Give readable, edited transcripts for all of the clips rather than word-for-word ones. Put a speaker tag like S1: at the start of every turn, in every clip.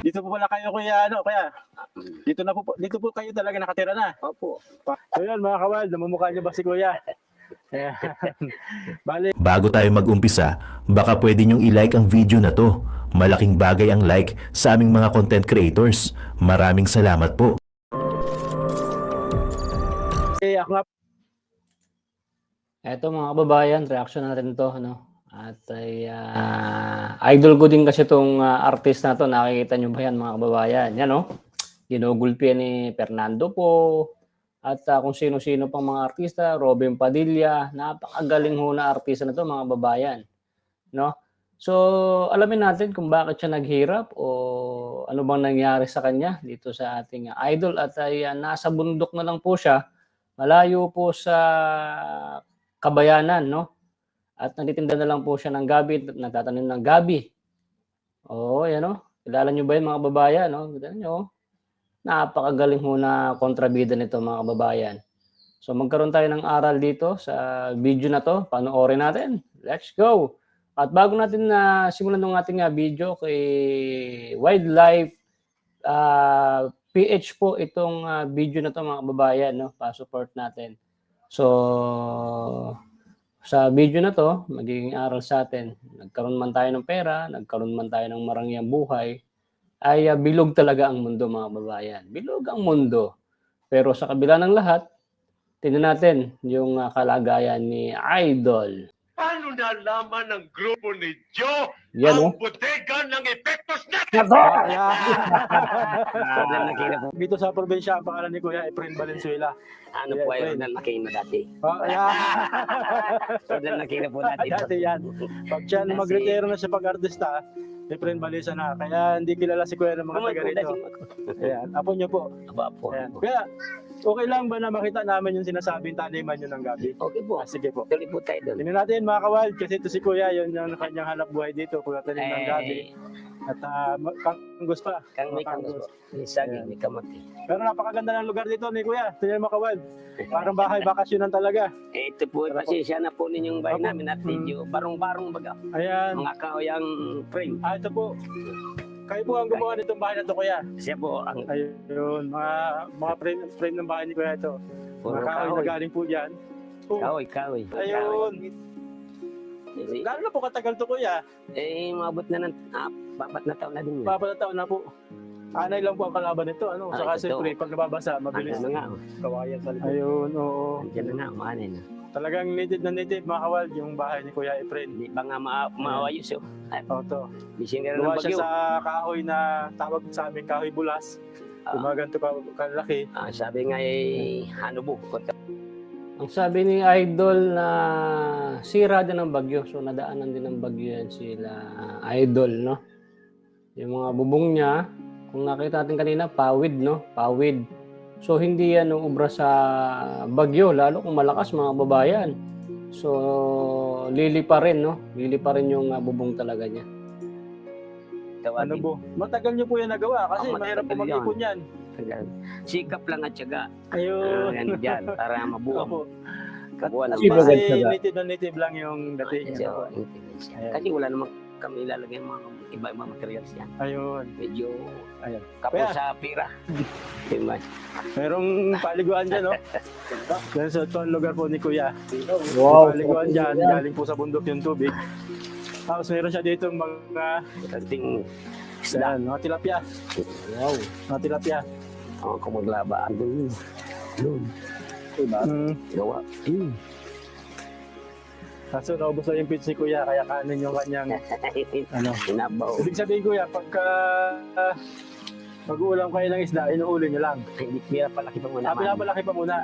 S1: Dito po pala kayo kuya, kaya dito po kayo talaga nakatira na.
S2: Opo.
S1: So yun mga kawal, namumukha niyo ba si kuya? Ayan. Bali,
S3: Bago tayo mag-umpisa, baka pwede nyong i-like ang video na to. Malaking bagay ang like sa aming mga content creators. Maraming salamat po.
S1: ako nga
S2: Eto mga kababayan, reaction na rin to, ano? At ay idol ko din kasi itong artist na to. Nakikita nyo ba yan mga kababayan? Yan, no? Ginugulpian ni Fernando po. At kung sino-sino pang mga artista, Robin Padilla. Napakagaling ho na artista na to mga kababayan. No? So, alamin natin kung bakit siya naghirap o ano bang nangyari sa kanya dito sa ating idol. At ay nasa bundok na lang po siya. Malayo po sa Kabayanan, no? At nagtitinda na lang po siya ng gabi, nagtatanim ng gabi. Oo, yan o. Kilala nyo ba yun mga kababayan, no? Kilala nyo, napakagaling ho na kontrabida nito mga kababayan. So magkaroon tayo ng aral dito sa video na to. Panoorin natin. Let's go! At bago natin na simulan ng ating video kay Wildlife PH po itong video na to mga kababayan, no? Pa-support natin. So sa video na to, magiging aral sa atin. Nagkaroon man tayo ng pera, nagkaroon man tayo ng marangyang buhay, ay bilog talaga ang mundo mga kababayan. Bilog ang mundo. Pero sa kabila ng lahat, tingnan natin yung kalagayan ni Idol.
S4: Paano nalaman ng grupo ni Joe
S2: Yan,
S4: ang
S2: no?
S4: bodega ng epektos natin?
S5: Sobrang nakita po.
S1: dito sa probinsya, ang pangalan ni Kuya Efren Valenzuela.
S5: Ano
S1: Yeah,
S5: po ay
S1: friend.
S5: Ronald Makina dati.
S1: Ayan.
S5: Sobrang nakita po dati.
S1: Dati yan. Pag siya mag-retiro na siya pag-artista, Efren Balisa na. Kaya hindi kilala si Kuya ng mga taga rito. Ayan. Apo niyo po.
S5: Aba po.
S1: Ayan. Kaya, okay lang ba na makita namin yung sinasabing taniman nyo ng gabi?
S5: Okay po.
S1: Sige po.
S5: Tuloy po tayo doon.
S1: Tingnan natin mga kawal, kasi ito si Kuya, yun yung kanyang hanap buhay dito, Kuya tanim ng gabi. At kanggos pa.
S5: Kang may kanggos po. May saging, may kamote.
S1: Pero napakaganda ng lugar dito ni Kuya. Tingnan mo kawal. Parang bahay bakasyonan talaga.
S5: Ito po, pasensya na po ninyong bahay namin at medyo barong-barong baga.
S1: Ayan.
S5: Mga kahoyang frame.
S1: Ito po. Kayo po ang gumawa nitong bahay na to, Kuya.
S5: Siya po ang
S1: Ayun, mga frame ng bahay ni Kuya ito.
S5: puro
S1: Mga kahoy na
S5: kahoy.
S1: galing po dyan. Oh,
S5: Kahoy.
S1: ayun.
S5: Kasi,
S1: Gano'n na po katagal to, Kuya?
S5: mabot na ng 4 na taon na din.
S1: Papat na taon na po. Anay lang po ang kalaban nito. Ano? Saka
S5: ito.
S1: siyempre, pag nababasa, mabilis.
S5: Ano na nga.
S1: Kawayan sa likod. Ayun, oo.
S5: Andiyan na nga, umanin na.
S1: Talagang native na native, mga kawal, yung bahay ni Kuya Efren.
S5: Hindi ba nga maawayos yun?
S1: Ito.
S5: Bisinira ng
S1: Gawa siya
S5: bagyo.
S1: sa kahoy na tawag sa amin, kahoy bulas.
S5: Ah.
S1: Yung mga ganito kalaki.
S5: Sabi nga hanubo.
S2: Ang sabi ni Idol na sira din ng bagyo. So nadaanan din ng bagyo yan sila Idol, no? Yung mga bubong niya, kung nakita natin kanina, pawid, no? Pawid. So hindi yan ubra sa bagyo, lalo kung malakas mga babayan. So lili pa rin, no? Lili pa rin yung bubong talaga niya.
S1: Ano po? Matagal niyo po yan nagawa kasi
S5: Ah,
S1: mahirap po
S5: matagal
S1: mag-ipon yan.
S5: Sikap lang at syaga.
S1: Ayun.
S5: Yan dyan, para mabuo.
S1: Opo.
S5: Kabuo ng
S2: Sipag
S5: bahay.
S2: at syaga.
S1: native na native lang yung dating.
S5: So,
S1: Ayan.
S5: kasi wala namang kami ilalagay ng mga iba-ibang materials yan.
S1: Ayun.
S5: Medyo
S1: Ayan.
S5: kapos
S1: Kaya-
S5: sa pira. Diba?
S1: Merong paliguan dyan, no? Yan sa ito ang lugar po ni Kuya.
S2: Wow.
S1: May paliguan dyan, galing po sa bundok yung tubig. Tapos meron siya dito mga,
S5: Kanting isda.
S1: mga tilapia.
S2: Wow.
S1: Mga tilapia.
S5: Kung maglaba. Doon. Diba? Gawa.
S1: Kaso naubos na yung pitch ni Kuya, kaya kanin yung kanyang, ano.
S5: Sinabaw.
S1: Ibig sabihin Kuya, pagka mag-uulam kayo ng isda, inuuli nyo lang.
S5: Hindi pira palaki pa muna.
S1: Pinapalaki pa muna.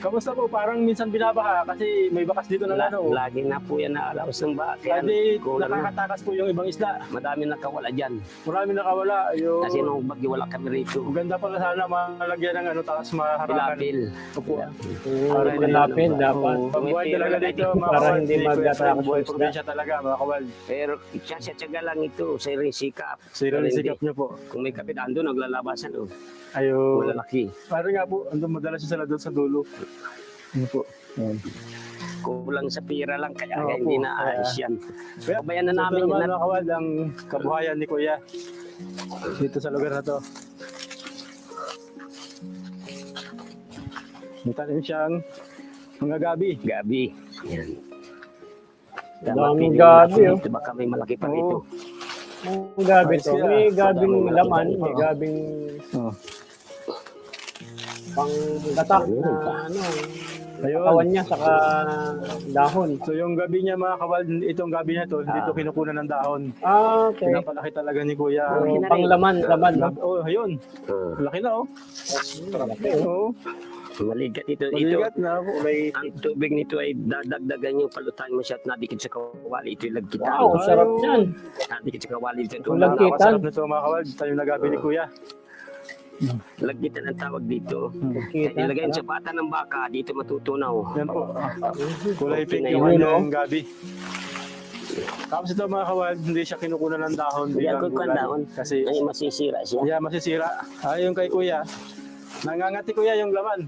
S1: Kamusta po? Parang minsan binabaha kasi may bakas dito na ano.
S5: Lagi na po yan na alawas ng ba. Kaya
S1: Kasi
S5: kulang na.
S1: nakakatakas po yung ibang isda.
S5: Madami nakawala dyan.
S1: Marami nakawala. Yung,
S5: Kasi nung bagyo wala kami rito.
S1: Maganda pala sana malagyan ng ano, tapos maharangan.
S5: Pilapil.
S1: Opo.
S2: Para hanapin dapat.
S1: Pagbuhay talaga dito, mga
S2: Para
S1: kawal.
S2: hindi
S1: Kuya
S2: magtatakot
S1: Efren, buhay
S2: sa isda.
S1: probinsya talaga, mga kawal.
S5: Pero siya tsaga lang ito. Sa rin sikap.
S1: Zero
S5: Pero
S1: rin
S5: hindi.
S1: sikap niyo po.
S5: Kung may kapitan doon, naglalabasan.
S1: Ayun.
S5: Malalaki.
S1: Parang nga po, andun madalas siya sila doon sa dulo. Ano po? Ayan.
S5: Kulang sa pira lang. Kaya
S1: Oo
S5: hindi
S1: po.
S5: na ayos yan.
S1: Kaya,
S5: Kabayan na
S1: Ito
S5: namin.
S1: naman mga kawal, ang kabuhayan ni Kuya. Dito sa lugar na to. May tanim siyang mga gabi.
S5: Gabi. Yan.
S2: Daming gabi, oh.
S5: Ito baka may malaki pa
S1: Oo.
S5: rito.
S2: Ang gabi to. May gabing
S5: Madami
S2: laman,
S5: malaki
S2: may
S5: pa.
S2: gabing
S1: Oh.
S2: pang gatak na ano,
S1: Ayun.
S2: katawan niya saka dahon.
S1: So yung gabi niya mga kawal, itong gabi niya to, hindi to kinukunan ng dahon.
S2: Ah, okay.
S1: Pinapalaki talaga ni Kuya.
S2: So,
S5: Malaki na
S2: pang
S5: rin.
S2: laman, no?
S1: Oh, ayun.
S5: Ah,
S1: Laki na oh.
S2: Malaki, oh.
S1: Oo.
S5: maligat ito.
S1: Maligat na po. May
S5: Ang tubig nito ay dadagdagan yung palutahin mo siya at nadikit sa kawali. Ito yung lagkitan.
S2: Wow, sarap yan.
S5: Nadikit sa kawali. Ito
S2: Yung lagkitan.
S1: napakasarap nito mga kawal. Tayo na gabi ni Kuya.
S5: Lagkitan ang tawag dito.
S2: Lagkitan.
S5: Kaya ilagay sa pata ng baka, dito matutunaw.
S1: Yan po. Kulay pink
S5: Okay na
S1: yung
S2: yun,
S1: kanyang gabi. Tapos ito mga kawal, hindi siya kinukunan ng dahon.
S5: Hindi
S1: bilang
S5: ako
S1: gulay.
S5: dahon.
S1: Kasi
S5: Ay, masisira siya.
S1: yeah, masisira. Yung kay Kuya. Nangangati Kuya yung laman.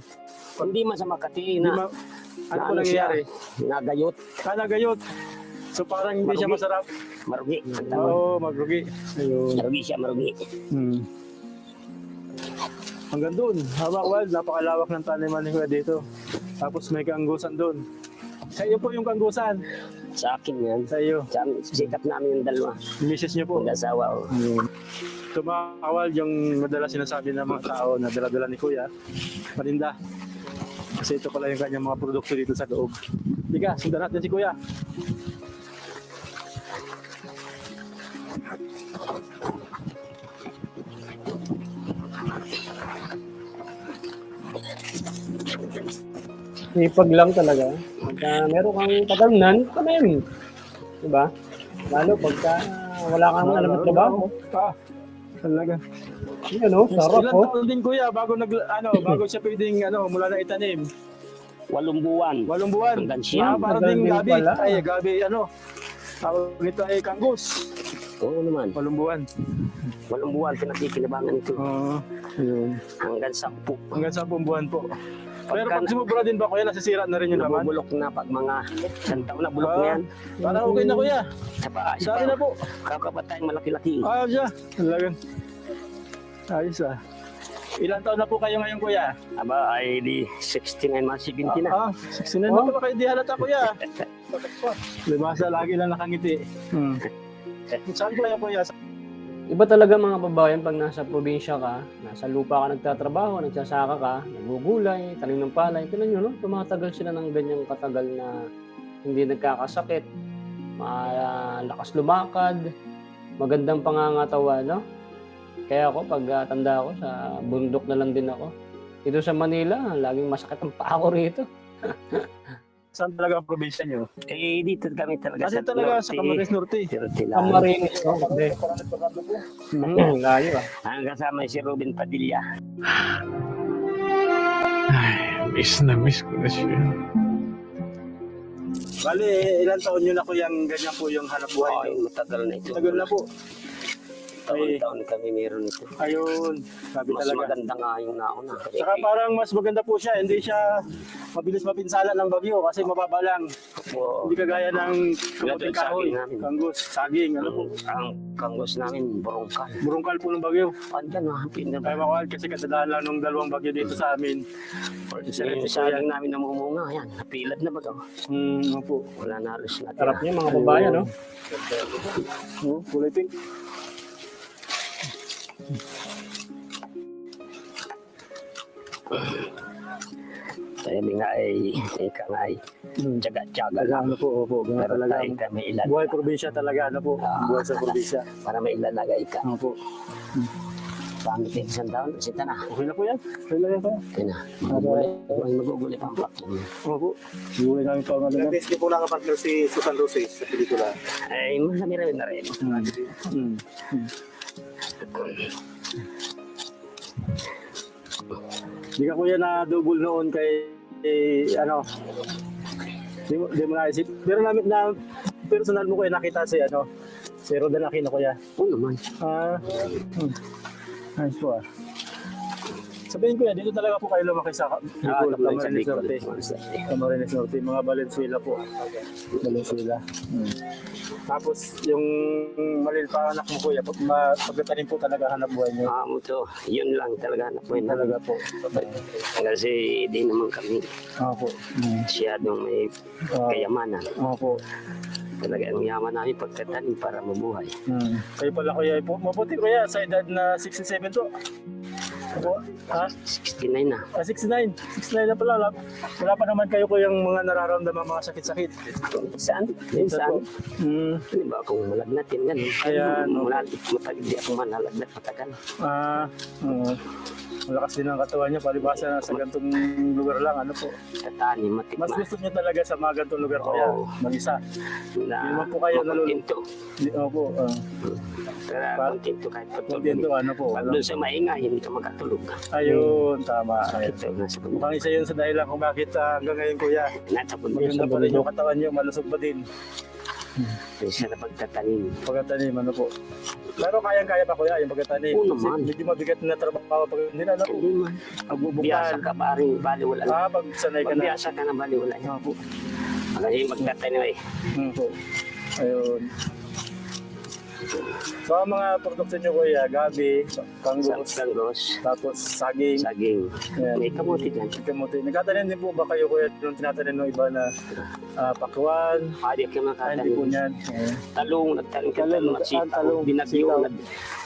S5: Hindi masama kati
S1: Hindi
S5: na,
S1: ano po nangyayari?
S5: nagayot,
S1: Kanagayot. So parang hindi siya
S5: Marugi.
S1: masarap.
S5: marugi. Ang tawag.
S1: Oo, magrugi. Ayun.
S5: Marugi siya, marugi.
S1: Hanggang doon. Hawak wal, napakalawak ng taniman ni Kuya dito. Tapos may kanggusan doon. Sa iyo po yung kanggusan.
S5: Sa akin yan.
S1: Sa iyo.
S5: Sa sikap namin yung dalawa.
S1: Yung misis niyo po.
S5: Ang asawa. Oh.
S1: Ito mga kawal, yung madalas sinasabi ng mga tao na dala-dala ni Kuya. Paninda. Kasi ito pala yung kanyang mga produkto dito sa loob. Liga, sundan natin si Kuya.
S2: Sipag lang talaga. Pagka meron kang katamnan, tanim. Diba? Lalo pagka wala kang alam at trabaho.
S1: Talaga.
S2: Yan, oh, sarap,
S1: Ilan
S2: oh.
S1: taon din Kuya bago bago siya pwedeng mula na itanim?
S5: 8 buwan.
S1: 8 buwan.
S5: Hanggang siyam.
S1: Para
S2: Tagal
S1: ding
S2: din
S1: gabi.
S2: pala.
S1: Ay, gabi tawag nito ay kanggus.
S5: Oo naman.
S1: 8 buwan.
S5: 8 buwan pinakikinabangan ito.
S1: Oo. Ayun.
S5: Hanggang 10.
S1: Hanggang 10 buwan po. Pero
S5: Pagka
S1: pag sumubra din ba Kuya, nasisira na rin yung laman?
S5: nabubulok na pag mga 1 taon na bulok na yan.
S1: Parang okay na Kuya.
S5: Sa paa,
S1: Sa akin na po.
S5: kakapatay malaki-laki.
S1: Ayos siya. Talagang. Ayos ah. Ilan taon na po kayo ngayon Kuya?
S5: Aba, ay di 69 mga 70 na.
S1: 69 na pa kayo. Di halata Kuya. Libasa, lagi lang nakangiti. Saan po yan Kuya?
S2: Iba talaga mga babayan pag nasa probinsya ka, nasa lupa ka nagtatrabaho, nagsasaka ka, nagugulay, tanim ng palay. Tignan nyo, no? Tumatagal sila ng ganyang katagal na hindi nagkakasakit, malakas lumakad, magandang pangangatawan, no? Kaya ako, pag tanda ako, sa bundok na lang din ako. Dito sa Manila, laging masakit ang paa ko rito.
S1: Saan talaga ang probinsya nyo?
S5: Eh, dito kami talaga
S1: Kasi talaga sa Camarines Norte.
S2: Camarines, no? Hindi. Layo, ah.
S5: Ang kasama si Ruben Padilla.
S6: Miss na miss ko na siya.
S1: Bali, ilan taon nyo na Kuya ganyan po yung hanap buhay?
S5: Ay, matagal na ito.
S1: Tagal na po.
S5: Taon-taon kami meron ito.
S1: Ayun, sabi
S5: Mas
S1: talaga.
S5: maganda nga yung nauna.
S1: Saka parang mas maganda po siya, hindi siya mabilis mapinsala ng bagyo kasi mababa lang.
S5: Oo.
S1: Hindi kagaya ng kamuting
S5: Tulad sa
S1: kahoy,
S5: saging namin.
S1: kanggus, saging, ano po.
S5: Ang kanggos namin, borongkal.
S1: Burungkal po ng bagyo.
S5: Andan na, pinaba.
S1: Kaya makawal kasi kadalahan lang ng dalawang bagyo dito sa amin.
S5: Yung saging namin namumunga, yan. Napilad na ba ito?
S1: Ano po.
S5: Wala na halos natin.
S2: Sarap niya mga babayan, no?
S1: Kulay pink.
S5: Sabi nga ay, ika nga ay, tsaga-tsaga
S1: Talaga
S5: lang.
S1: ano po, opo. Ganun
S5: Pero
S1: talaga.
S5: tayo ka may ilan.
S1: Buhay probinsya talaga, ano po. Buhay sa probinsya.
S5: Para may ilalagay ka.
S1: Ano po.
S5: Pangit yung isang taon, sita na.
S1: Okay na po yan. Okay na yan pa.
S5: Okay na. Maguguli pang pakin.
S1: Ano po. Buhay namin pa mga
S7: Nag-best niyo po nakapartner si Susan Roses sa pelikula.
S5: Ay, marami na rin.
S1: Hindi ka Kuya na double noon kay di mo naisip. Pero na personal mo Kuya nakita si si Rodan Aquino Kuya.
S5: Oo naman.
S1: Nice po ah. Sabihin ko yan, dito talaga po kayo lumaki sa Bicol, Camarines Norte. Camarines Norte, mga Valenzuela po. Valenzuela. Tapos yung malil pa anak mo kuya, pagkatanim po talaga hanap buhay niyo.
S5: Mo to, yun lang talaga na po.
S1: Talaga po.
S5: Kasi di naman kami
S1: Opo.
S5: masyadong may kayamanan.
S1: Opo.
S5: Talaga ang yaman namin pagkatanim para mabuhay.
S1: Kayo pala kuya, mabuti kuya, sa edad na 67 to. Opo. Ha?
S5: 69 na.
S1: 69. 69 na pala. Wala pa naman kayo kuyang mga nararamdaman mga sakit-sakit.
S5: Saan? Minsan.
S1: Hmm.
S5: Di ba kung malagnatin ganun.
S1: Ayan.
S5: Matagal di ako manalagnat matagal.
S1: Malakas din ang katawan niya, palibasa na sa gantong lugar lang, ano po.
S5: Tatani, matikman.
S1: Mas gusto niya talaga sa mga gantong lugar kuya,
S5: Oo.
S1: mag-isa.
S5: Na
S1: Hindi naman po kayo
S5: makontento.
S1: Opo.
S5: Pero
S1: Pa-
S5: kontento kahit
S1: Kontento,
S5: patulog.
S1: ano po.
S5: Pag doon sa maingay, hindi ka makatulog.
S1: Ayun, tama. Ayun.
S5: Ito nga sa bundok.
S1: Mukhang isa yun sa dahilan kung bakit hanggang ngayon kuya,
S5: Natapon mo
S1: maganda
S5: sa
S1: pa rin yung
S5: bundok.
S1: katawan niyo, malusog pa din.
S5: Isa na pagtatanim.
S1: Pagkatanim, ano po. Pero kayang-kaya pa kuya, yung pagkatanim.
S5: Oo
S1: Kasi
S5: naman.
S1: medyo mabigat na trabaho pag hindi na, ano po.
S5: Hindi man. Biyasa
S1: Magbubukal.
S5: ka ba rin, bali wala na.
S1: Pag sanay ka na.
S5: Biyasa ka na, bali wala na.
S1: Ano po.
S5: Kasi magtatanim eh.
S1: Po. Ayun. So, ang mga produkto nyo kuya, gabi, kanggos,
S5: Sanggos,
S1: tapos saging,
S5: saging.
S1: Ayan.
S5: May kamuti dyan.
S1: kamuti. Nagkatanim din po ba kayo kuya nung tinatanim ng iba na pakwan?
S5: Pwede ka
S1: Hindi po
S5: makatanim.
S1: niyan.
S5: Talong, nagtanim ka
S1: Talong,
S5: talong at sitaw.
S1: talong,
S5: Binagyo.
S1: sitaw.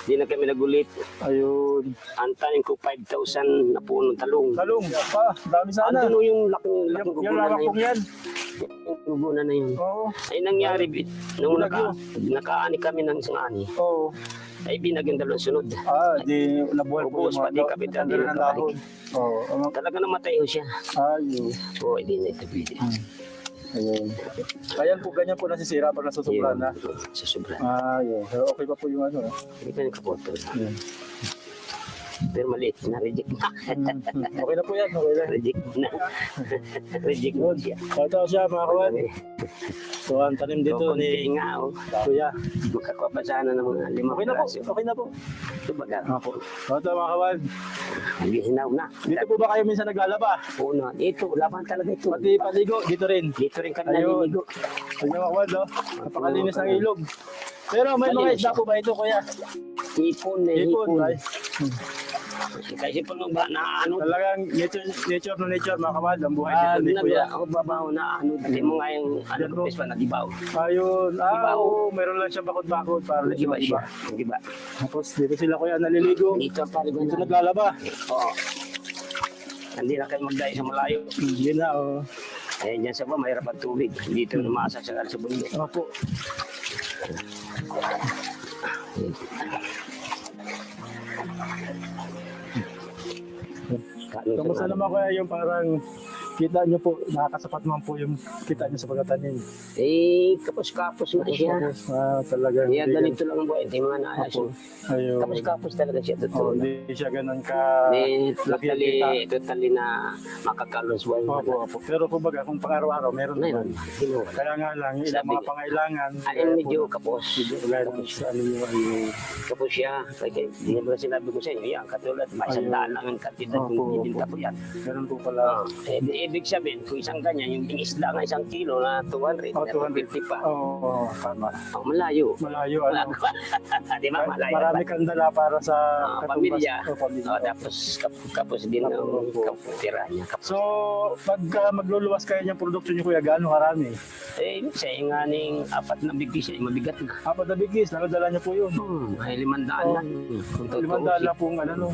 S5: Di na kami nagulit.
S1: Ayun.
S5: Ang tanim ko 5,000 na punong talong.
S1: Talong, pa, dami sana.
S5: Ano yung laking
S1: Yung
S5: gugunan
S1: lawak
S5: na yun?
S1: pong yan.
S5: Yung gugunan na yun.
S1: Oo.
S5: Ay nangyari, nung
S1: Binagyo.
S5: nakaani kami ng isang ani,
S1: Oo.
S5: ay binagyan dalawang sunod.
S1: Di nabuhay po
S5: Ubus, pati kapitan, di
S1: tanggalan ng dahon. Oo.
S5: Talaga namatay ho siya.
S1: Ayun.
S5: So, hindi na ito pwede.
S1: Ayun. Ayan po, ganyan po nasisira pag nasusubra na.
S5: Sa sobra.
S1: Ayun. Pero okay pa po yung ano.
S5: Hindi ka nakapoto.
S1: Ayun.
S5: Pero maliit na, reject na.
S1: Okay na po yan. Okay na.
S5: Reject na. Reject na
S1: Yun.
S5: siya.
S1: Ito siya mga kawan. So, ang tanim dito
S5: Kukunti
S1: ni
S5: nga, oh.
S1: Kuya.
S5: Makakuha pa sana ng mga 5
S1: Okay na po.
S5: piraso.
S1: Okay na po.
S5: Ito baga.
S1: Opo. Ito mga kawan.
S5: Hinaw na.
S1: Dito po ba kayo minsan naglalaba?
S5: Una. Dito, laban talaga ito.
S1: Pati paligo, dito rin.
S5: Dito rin kami
S1: Ayun.
S5: naliligo.
S1: Tignan mga kawan, no? Napakalinis ng ilog. Pero may mga
S5: Malinis
S1: isda po ba ito, Kuya?
S5: Hipon, may
S1: Hipon.
S5: hipon.
S1: Ay,
S5: Kasi po nung ba na ano,
S1: talagang nature na nature, mga kawan. Ang buhay dito ni Kuya.
S5: ako babaw na ano, dati mo nga yung ano,
S1: Yan po.
S5: kapis pa nagibaw.
S1: Ayun.
S5: Iba,
S1: Oo. Meron lang siyang bakod-bakod para
S5: Nagiba siya.
S1: iba.
S5: Nagiba.
S1: Tapos dito sila, Kuya, naliligo.
S5: Dito ang paligon
S1: Dito
S5: na.
S1: naglalaba.
S5: Oo. Hindi na kayo magdayo sa malayo.
S1: Yun na, oh.
S5: Eh, dyan sa ba, mahirap ang tubig. Dito lumasa sa bundok.
S1: Opo. Kamusta naman Kuya yung parang kita nyo po, nakakasapat naman po yung kita nyo sa pagkatanim.
S5: Eh, kapos-kapos na siya.
S1: Talagang.
S5: Kaya ganito lang ang buhay. Hindi mga naayos.
S1: Opo. Ayun.
S5: Kapos-kapos talaga siya.
S1: Oh,
S5: Totoo.
S1: hindi siya ganun ka
S5: Hindi,
S1: laki ang kita.
S5: totally na makakalons buhay.
S1: Opo, opo. Pero kumbaga, kung pang-araw-araw, meron
S5: Meron.
S1: naman.
S5: Sino?
S1: Kaya nga lang, yung ilang
S5: Sabi
S1: mga
S5: ko,
S1: pangailangan.
S5: Ay, medyo kapos.
S1: Gaya ng sa ano yung ano.
S5: Kapos siya. Kaya hindi mo na sinabi ko sa inyo. Yan, katulad, may isang
S1: Ayun.
S5: daan lang ang kantidad
S1: Opo,
S5: kung ibinta
S1: opo.
S5: ko yan.
S1: Ganun po pala.
S5: Ibig sabihin, kung isang ganyan, yung isda nga isang kilo na 200,
S1: Oh,
S5: 250 pa.
S1: Oo, tama.
S5: Oh, malayo.
S1: Malayo, ano.
S5: Di ba, malayo.
S1: Marami kang dala para sa
S5: Pamilya.
S1: Oh, pamilya.
S5: Tapos kapos din ang kaputira niya.
S1: So, pagka magluluwas kayo ng produkto niyo kuya, gaano karami?
S5: Sa nga ning 4 na bigis, mabigat na.
S1: Apat na bigis, nakadala niyo po yun.
S5: Ay 500 lang. Kung totoo
S1: 500 lang pong ano no.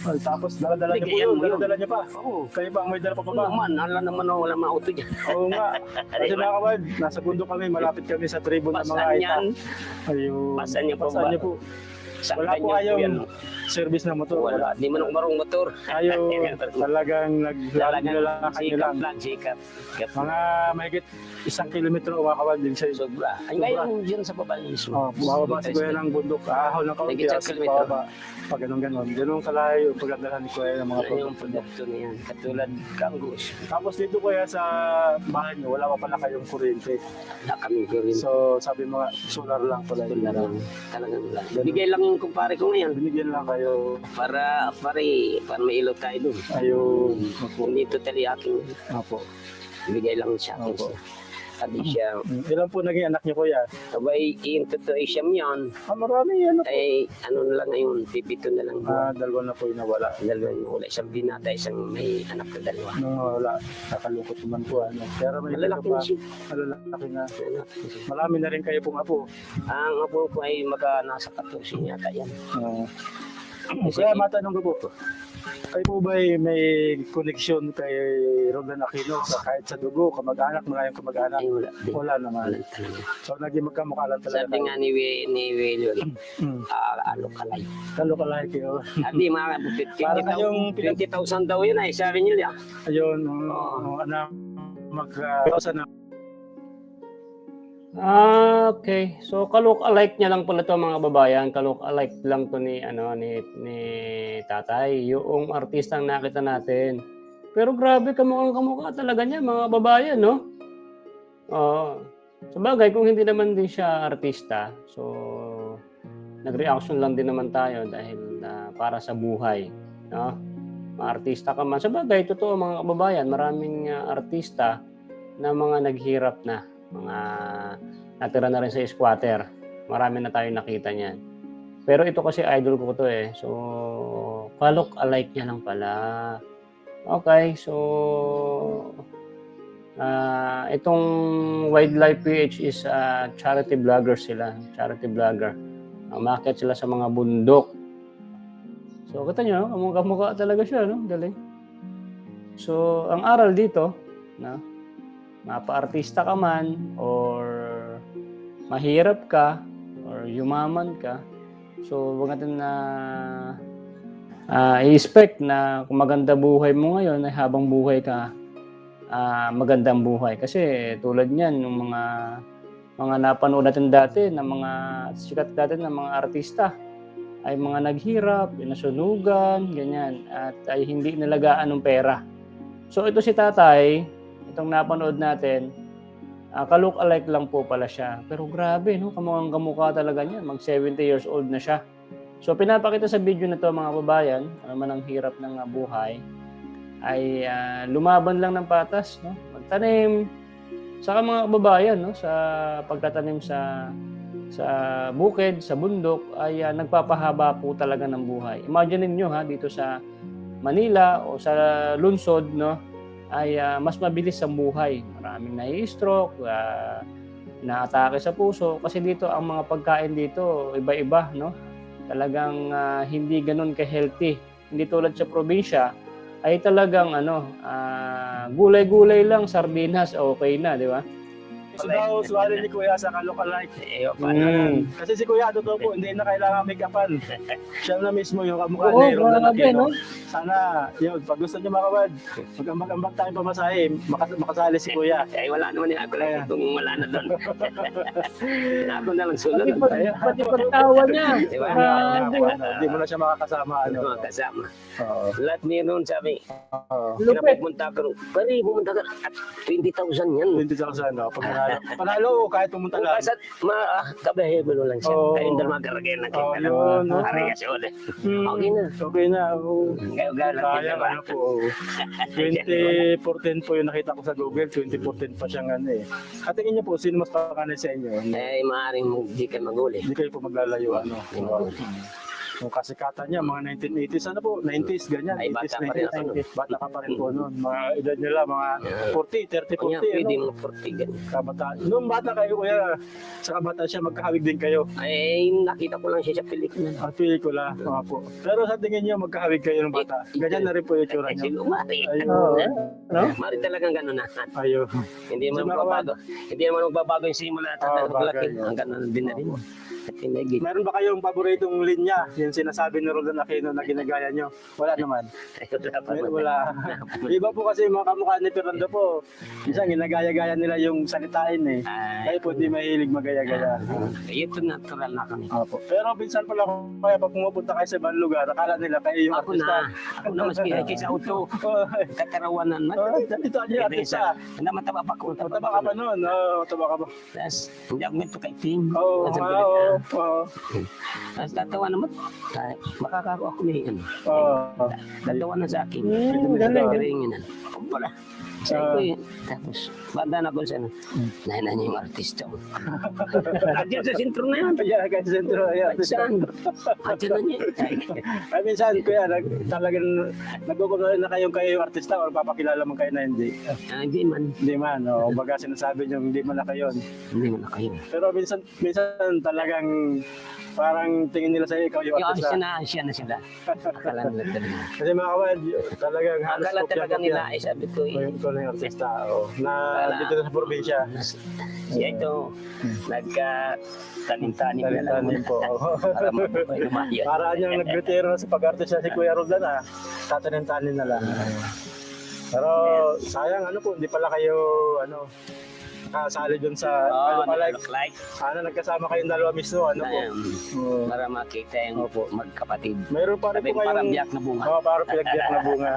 S1: Ay, tapos nakadala niyo po
S5: Bigyan
S1: yun,
S5: mo yun.
S1: nakadala niyo pa.
S5: Oo.
S1: Kayo pa ang may dala pa
S5: Oo
S1: ba?
S5: naman, ala naman wala mga auto dyan.
S1: Oo nga. Kasi mga kawad, nasa bundok kami, malapit kami sa tribo ng mga
S5: Pasan
S1: Aita.
S5: yan.
S1: Ayun.
S5: Pasan niyo po
S1: Pasan
S5: ba?
S1: niyo po.
S5: Saan
S1: Wala po
S5: ganyan yan?
S1: kayong service na motor.
S5: Wala. Di man ako marong motor.
S1: Ayun, talagang
S5: Talagang
S1: naglalakad nyo
S5: sikap
S1: lang.
S5: lang, sikap.
S1: Mga mahigit 1 kilometro umakawad din sa
S5: Sobra. Ay, ngayon dyan sa baba mismo.
S1: bumababa si Kuya ng bundok, ahol ng kaunti,
S5: Nagit sa
S1: tapos
S5: kilometro.
S1: bababa. Pag ganun. Ganun kalayo, pagdadala ni Kuya ng mga
S5: Ano yung
S1: produkto niya.
S5: produkto na yan? Katulad kangus.
S1: Tapos dito Kuya sa bahay niyo, wala pa pala kayong kuryente.
S5: Na kami ko rin.
S1: So sabi mga solar lang pala yun.
S5: Talagang wala. Bigay lang yung kumpare ko ngayon.
S1: Binigyan lang kayo.
S5: Para may ilaw tayo doon.
S1: Ayun. Opo.
S5: Hindi totally aking
S1: Opo.
S5: bigay lang sa akin.
S1: Opo.
S5: Sabi siya,
S1: Ilan po naging anak niyo, kuya?
S5: abay, yung totoo siyam yan.
S1: Marami yan.
S5: Ay, ano na lang ngayon, pipito na lang.
S1: Dalawa na po yung nawala.
S5: Dalawa yung wala. Isang binata, isang may anak na dalawa.
S1: Nung wala, nakalungkot naman po. Pero may
S5: Malalaki
S1: pa,
S5: na siya.
S1: malalaki na. Marami na rin kayo pong apo.
S5: Ang apo ko ay nasa 14 yata yan.
S1: Kaya matanong ko po, kayo po ba may koneksyon kay Roldan Aquino kahit sa dugo, kamag-anak, malayong kamag-anak?
S5: Ay, wala din.
S1: Wala naman.
S5: Wala talaga.
S1: So naging magkamukha lang talaga.
S5: Sabi nga ni William, ano kalay.
S1: Kalo-kalay kayo.
S5: Sabi mga
S1: Para kayong
S5: 20,000 daw yun ay sabi niya.
S1: Ayun, mag-1,000 na.
S2: Okay. So ka-look-alike niya lang pala to mga babayan. Ka-look-alike lang to ni ni Tatay, yung artistang nakita natin. Pero grabe kamukha talaga niya mga babayan, no? Oo. Sabagay kung hindi naman din siya artista, so nag-reaction lang din naman tayo dahil para sa buhay, no? Artista ka man. Sabagay, totoo mga kababayan, maraming artista na mga naghirap na, mga natira na rin sa squatter. Marami na tayong nakita niyan. Pero ito kasi idol ko to eh. So, ka-look alike niya lang pala. Okay, so itong Wildlife PH is charity vlogger sila. Charity vlogger. Umakyat sila sa mga bundok. So, kita nyo, kamukha talaga siya, no? Galing. So, ang aral dito, no? Mapa-artista ka man, or mahirap ka, or yumaman ka, so, huwag natin na i-expect na kung maganda buhay mo ngayon, ay habang buhay ka, magandang buhay. Kasi tulad niyan, yung mga napanood natin dati, na mga sikat dati ng mga artista, ay mga naghirap, nasunugan, ganyan, at ay hindi nalagaan ng pera. So ito si Tatay, itong napanood natin, ka-look alike lang po pala siya. Pero grabe, no? Kamukha talaga niyan. Mag 70 years old na siya. So pinapakita sa video na to mga kababayan, naman ang hirap ng buhay, ay lumaban lang ng patas, no? Magtanim. Saka mga kababayan, no? Sa pagtatanim sa bukid, sa bundok, ay nagpapahaba po talaga ng buhay. Imagine niyo ha, dito sa Manila o sa lungsod, no, ay mas mabilis ang buhay. Maraming nai-stroke, inaatake sa puso kasi dito ang mga pagkain dito iba-iba, no? Talagang hindi ganoon ka-healthy. Hindi tulad sa probinsya ay talagang gulay-gulay lang, sardinas, okay na, di ba?
S1: So daw, suwari ni Kuya sa ka-look-alike. Kasi si Kuya, totoo po, hindi na kailangan make-upan. Siya na mismo yung kamukha ni Roldan Aquino. Sana, yun, pag gusto niyo makawad, mag-ambag tayong pamasahe, makasali si Kuya.
S5: Ay, wala naman ako lang kung wala na doon. Ako na lang sunod.
S2: Pati pagtawa niya.
S5: Diba?
S1: Hindi mo na siya makakasama.
S5: Mga kasama.
S1: Oo.
S5: Lahat meron sabi,
S2: Lupit.
S5: pumunta ka, pwede pumunta ka at 20,000 yan.
S1: 20,000, no? Pag panalo, kahit pumunta lang.
S5: Kasat, kabahebalo lang siya.
S1: Oo.
S5: Kaya hindi magaragay na
S1: Oo,
S5: kita.
S1: yun, no?
S5: Parehas ulit. Okay na.
S1: Okay na.
S5: Kaya galang
S1: Kaya
S5: kita ba?
S1: ano po. 2014 po yung nakita ko sa Google. 2014 pa siyang eh. At tingin niyo po, sino mas pakanay sa inyo?
S5: Eh, maaaring di ka maguli.
S1: Hindi kayo po maglalayo. Yung kasikatan niya, mga 1980s, ano po, 90s, ganyan.
S5: Ay,
S1: 80s,
S5: bata pa rin ako
S1: 90s, bata ka pa rin po noon. Mga edad nila, mga 40, 30, 40,
S5: Kanya, pwede
S1: ano?
S5: mo 40 ganyan.
S1: Kabataan. Noong bata kayo, kuya, sa kabataan siya, magkahawig din kayo.
S5: Ay, nakita ko lang siya sa pelikula.
S1: Ang pelikula, mga po. Pero sa tingin niyo, magkahawig kayo ng bata. Ganyan na rin po yung tsura
S5: Ay,
S1: niyo.
S5: siguro, Mari.
S1: Ayun.
S2: No?
S5: Mari talagang gano'n na.
S1: Ayun.
S5: Hindi naman
S1: Sige,
S5: magbabago. Hindi naman magbabago yung simula at
S1: Oo,
S5: hanggang laki.
S1: bagay.
S5: Hanggang ano din na rin. At tinagig.
S1: Meron ba kayong paboritong linya? yung sinasabi ni Roldan Aquino na ginagaya nyo? Wala naman.
S5: Wala pa.
S1: Wala. Iba po kasi yung mga kamukha ni Fernando po. Minsan ginagaya-gaya nila yung salitain eh. Kayo po di mahilig magaya-gaya.
S5: Ito natural na kami.
S1: Opo. Pero minsan pala kaya pag pumupunta kayo sa ibang lugar, akala nila kayo yung
S5: Ako
S1: artista.
S5: na mas kaya sa auto. Katarawanan man.
S1: Dito ang artista.
S5: Na mataba pa ko.
S1: Mataba ka pa noon. Mataba ka pa.
S5: Tapos, hindi ako ganito kay Tim.
S1: Oo.
S5: Tapos tatawa naman. Makakaroon ako ni ano. Tatawa na sa akin. Galing na. Wala. Sabi ko tapos, banda na ko sa ano. Nahinan niya yung artista ko. Andiyan sa sentro na yan.
S1: Kaya ka sa sentro.
S5: Saan? Andiyan na niya.
S1: Ay, minsan, kuya, talagang nagkukunan na kayo yung artista o papakilala mo kayo na hindi.
S5: Hindi man.
S1: Hindi man, baga sinasabi nyo, hindi man na kayo.
S5: Hindi man na kayo.
S1: Pero minsan talagang parang tingin nila sa'yo, ikaw yung artista.
S5: Siya na sila. Akala nila talaga.
S1: Kasi mga kawad, talagang halos
S5: Akala talaga nila, sabi ko
S1: ikaw na yung artista, na dito sa probinsya.
S5: siya ito, nagka-tanim-tanim na lang.
S1: Tanim po.
S5: Para lumayan.
S1: Para niyang nag-retiro na sa pag-artista si Kuya Roldan, tatanim-tanim na lang. Pero sayang, hindi pala kayo, kasali dun sa,
S5: like.
S1: sana nagkasama kayong dalawa mismo, po.
S5: Para makita yung magkapatid.
S1: Mayroon pa rin
S5: Sabi
S1: po
S5: parang
S1: kayong,
S5: biyak na bunga.
S1: parang pinagbiyak na bunga.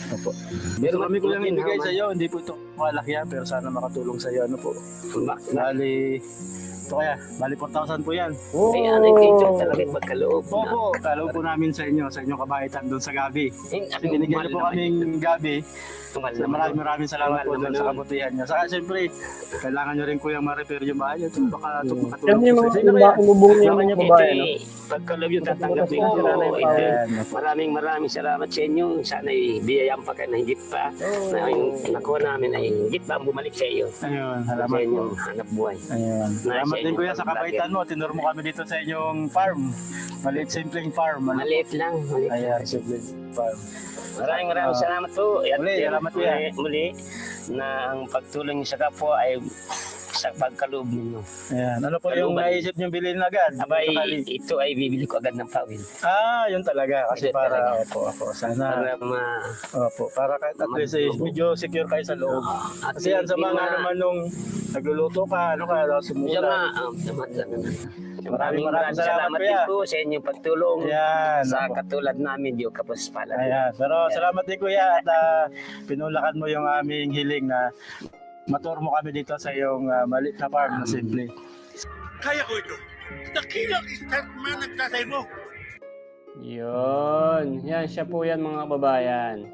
S1: Opo. Pero kami ko lang ibigay sa iyo, hindi po ito malakyan, pero sana makatulong sa iyo, po. Bali 4,000 po yan.
S5: Ay, ito talaga magkaloob na.
S1: Opo, kaloob po namin sa inyong kabaitan doon sa gabi. Kasi binigyan niyo po kaming gabi. Maraming salamat po doon sa kabutihan niyo. Saka siyempre, kailangan niyo rin po yung ma-repair yung bahay niyo. Baka makatulong po sa inyo.
S2: Bubong yung mga babae, no?
S5: Pagkaloob yung tatanggapin ko. Maraming salamat sa inyo. Sana biyayaan pa kayo na higit pa. Na yung nakuha namin ay higit pa ang bumalik sa iyo.
S1: Ayun,
S5: Sa
S1: salamat po.
S5: inyong hanap buhay.
S1: Ayun. Salamat din kuya sa kabaitan mo. Tinuro mo kami dito sa inyong farm. Maliit simpleng farm.
S5: Maliit lang.
S1: Ayan, simpleng farm.
S5: Maraming salamat po. At
S1: Muli, salamat po yan.
S5: muli na ang pagtulong niyo sa kapwa ay sa pagkaloob ninyo.
S1: Ayan. Ano po yung naisip niyong bilhin agad?
S5: Abay,
S1: Sakali.
S5: ito ay bibili ko agad ng pawil.
S1: Yun talaga. Kasi
S5: Ito
S1: para,
S5: talaga.
S1: sana, para kahit at least medyo secure kayo sa loob.
S5: At
S1: Kasi yan sa mga naman nung nagluluto ka, tapos sumula. Maraming salamat
S5: din
S1: kuya.
S5: po sa inyong pagtulong
S1: Ayan.
S5: sa katulad namin, Diyo Kapos Pala.
S1: Ayan. Pero salamat din kuya at pinulakan mo yung aming hiling na maturo mo kami dito sa iyong maliit na farm na simple.
S4: Kaya ko ito. Dakilang start man nagtatay mo.
S2: Yun. Yan, siya po yan mga kababayan.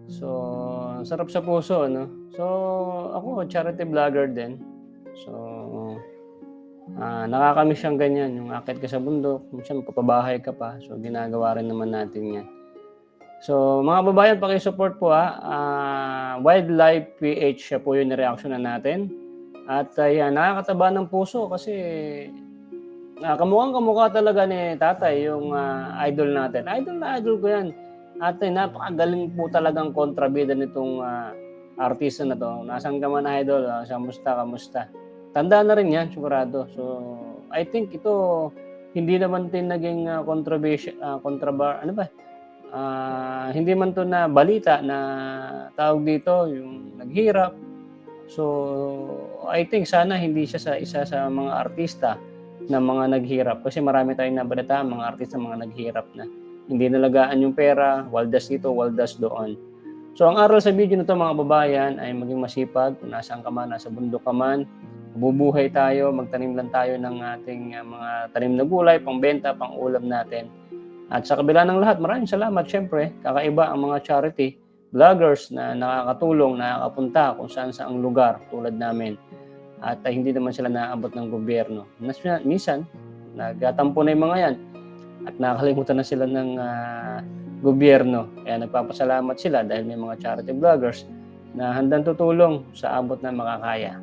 S2: So, sarap sa puso, no? So, ako, charity vlogger din. So, nakakamiss siyang ganyan. Yung akit ka sa bundok, minsan papabahay ka pa. So, ginagawa rin naman natin yan. So, mga kababayan, pakisupport po Wildlife PH, siya po yung nireaksyonan natin. At yan, nakakataba ng puso kasi kamukhang-kamukha talaga ni tatay, yung idol natin. Idol na idol ko yan. At napakagaling po talagang kontrabida nitong artista na to. Nasaan ka man idol? Kamusta? Tanda na rin yan, sigurado. So, I think ito, hindi naman din naging hindi man to na balita na tawag dito, yung naghirap. So, I think sana hindi siya sa isa sa mga artista na mga naghirap. Kasi marami tayong nabalitaan, mga artista mga naghirap na. Hindi nalagaan yung pera, waldas dito, waldas doon. So, ang aral sa video na to mga babayan ay maging masipag, kung nasaan ka man, nasa bundok ka man, bubuhay tayo, magtanim lang tayo ng ating mga tanim na gulay, pangbenta, pang-ulam natin. At sa kabila ng lahat, maraming salamat. Siyempre, kakaiba ang mga charity vloggers na nakakatulong, nakakapunta kung saan saang lugar tulad namin. At hindi naman sila naaabot ng gobyerno. Minsan, nagtatampo na yung mga yan at nakakalimutan na sila ng gobyerno. Kaya nagpapasalamat sila dahil may mga charity vloggers na handang tutulong sa abot na makakaya.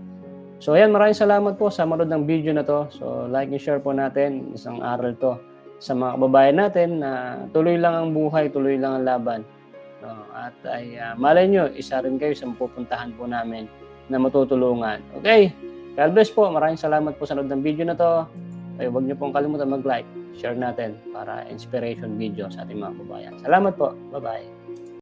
S2: So ayan, maraming salamat po sa manood ng video na to. So like and share po natin, isang aral to sa mga kababayan natin na tuloy lang ang buhay, tuloy lang ang laban. At ay malay nyo, isa rin kayo sa mapupuntahan po namin na matutulungan. Okay, God bless po. Maraming salamat po sa manood ng video na to. Ay, huwag nyo pong kalimutan mag-like, share natin para inspiration video sa ating mga kababayan. Salamat po. Bye-bye.